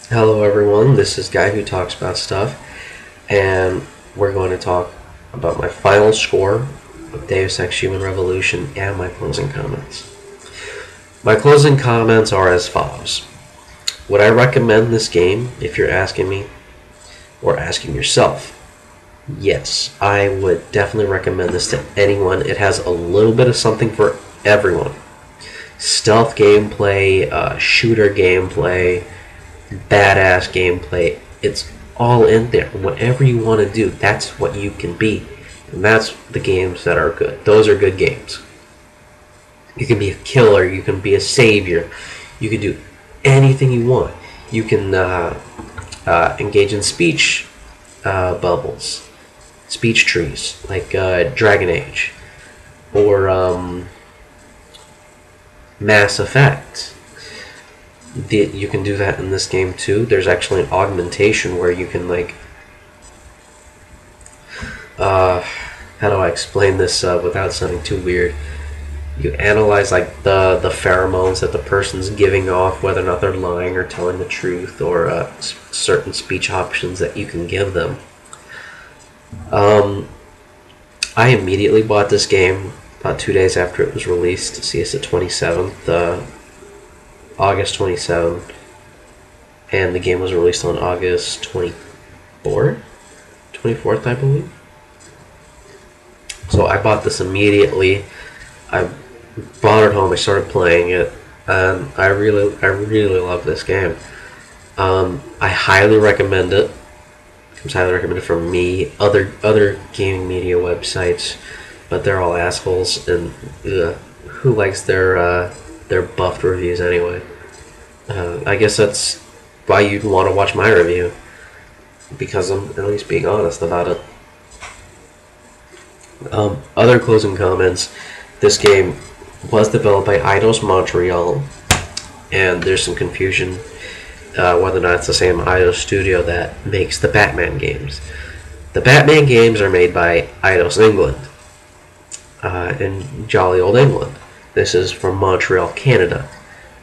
Hello everyone, this is Guy Who Talks About Stuff, and we're going to talk about my final score of Deus Ex Human Revolution and my closing comments. My closing comments are as follows. Would I recommend this game if you're asking me, or asking yourself? Yes, I would definitely recommend this to anyone. It has a little bit of something for everyone. Stealth gameplay, shooter gameplay, badass gameplay. It's all in there. Whatever you want to do, that's what you can be. And that's the games that are good. Those are good games. You can be a killer, you can be a savior, you can do anything you want. You can engage in speech bubbles, speech trees, like Dragon Age, or Mass Effect. You can do that in this game too. There's actually an augmentation where you can how do I explain this without sounding too weird? You analyze the pheromones that the person's giving off, whether or not they're lying or telling the truth, or certain speech options that you can give them. I immediately bought this game about 2 days after it was released. See, it's the 27th. August 27th, and the game was released on August 24th, I believe. So I bought this immediately. I brought it home. I started playing it, and I really love this game. I highly recommend it. It's highly recommended from me. Other gaming media websites, but they're all assholes, and who likes their buffed reviews anyway. I guess that's why you'd want to watch my review, because I'm at least being honest about it. Other closing comments. This game was developed by Eidos Montreal, and there's some confusion whether or not it's the same Eidos studio that makes the Batman games. The Batman games are made by Eidos England, in jolly old England. This is from Montreal, Canada.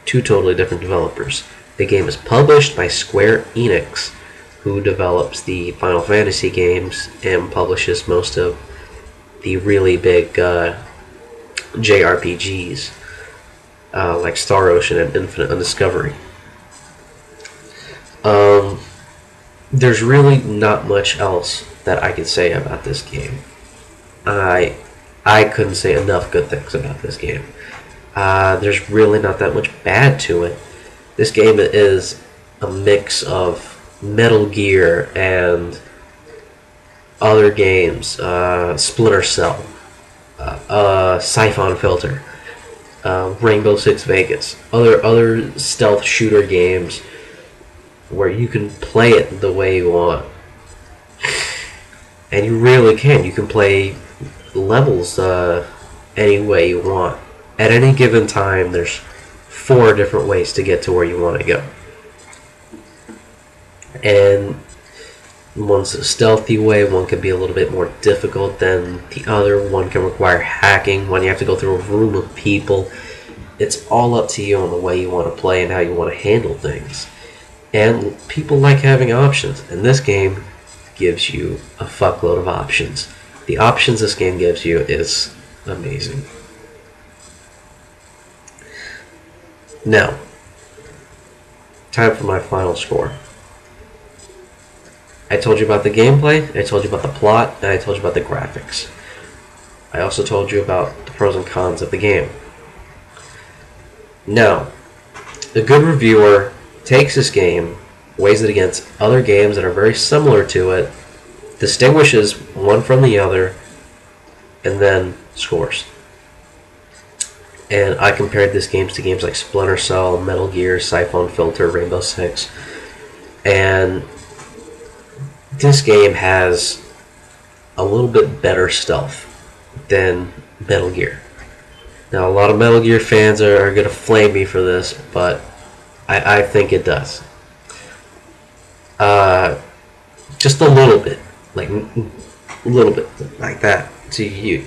Two totally different developers. The game is published by Square Enix, who develops the Final Fantasy games and publishes most of the really big JRPGs, like Star Ocean and Infinite Undiscovery. There's really not much else that I could say about this game. I couldn't say enough good things about this game. There's really not that much bad to it. This game is a mix of Metal Gear and other games, Splinter Cell, Siphon Filter, Rainbow Six Vegas, other stealth shooter games where you can play it the way you want, and you really can. You can play levels any way you want. At any given time, there's 4 different ways to get to where you want to go. And one's a stealthy way, one can be a little bit more difficult than the other, one can require hacking, one you have to go through a room of people. It's all up to you on the way you want to play and how you want to handle things. And people like having options, and this game gives you a fuckload of options. The options this game gives you is amazing. Now, time for my final score. I told you about the gameplay, I told you about the plot, and I told you about the graphics. I also told you about the pros and cons of the game. Now, a good reviewer takes this game, weighs it against other games that are very similar to it, distinguishes one from the other, and then scores. And I compared this game to games like Splinter Cell, Metal Gear, Siphon Filter, Rainbow Six, and this game has a little bit better stealth than Metal Gear. Now, a lot of Metal Gear fans are going to flame me for this, but I think it does. Just a little bit, like a little bit like that. So you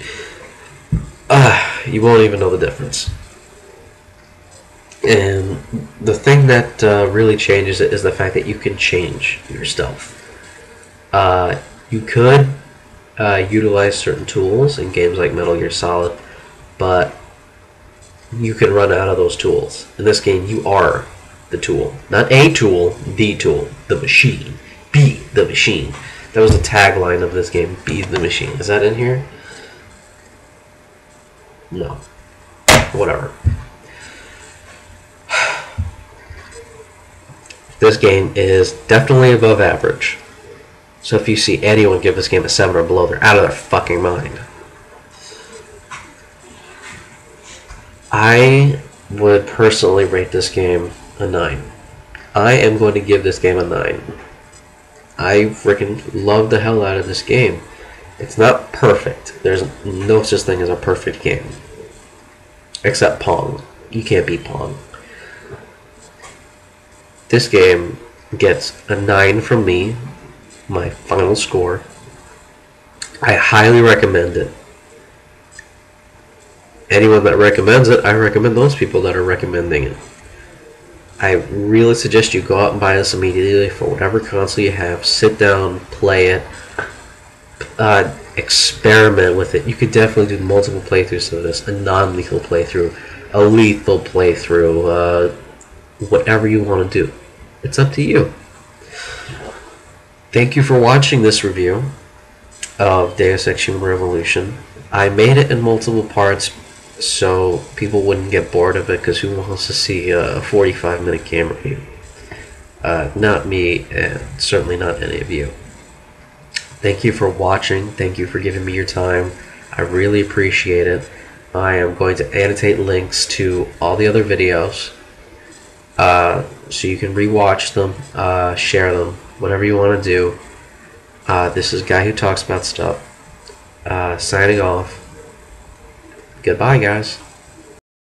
won't even know the difference. And the thing that really changes it is the fact that you can change your stealth. You could utilize certain tools in games like Metal Gear Solid, but you can run out of those tools. In this game, you are the tool. Not a tool, the tool. The machine. Be the machine. That was the tagline of this game, be the machine. Is that in here? No. Whatever. This game is definitely above average. So if you see anyone give this game a 7 or below, they're out of their fucking mind. I would personally rate this game a 9. I am going to give this game a 9. I freaking love the hell out of this game. It's not perfect. There's no such thing as a perfect game. Except Pong. You can't beat Pong. This game gets a 9 from me, my final score. I highly recommend it. Anyone that recommends it, I recommend those people that are recommending it. I really suggest you go out and buy this immediately for whatever console you have. Sit down, play it, experiment with it. You could definitely do multiple playthroughs of this. A non-lethal playthrough, a lethal playthrough, whatever you want to do. It's up to you. Thank you for watching this review of Deus Ex Human Revolution. I made it in multiple parts so people wouldn't get bored of it, because who wants to see a 45-minute game review? Not me, and certainly not any of you. Thank you for watching. Thank you for giving me your time. I really appreciate it. I am going to annotate links to all the other videos so you can rewatch them, share them, whatever you want to do. This is Guy Who Talks About Stuff. Signing off. Goodbye, guys.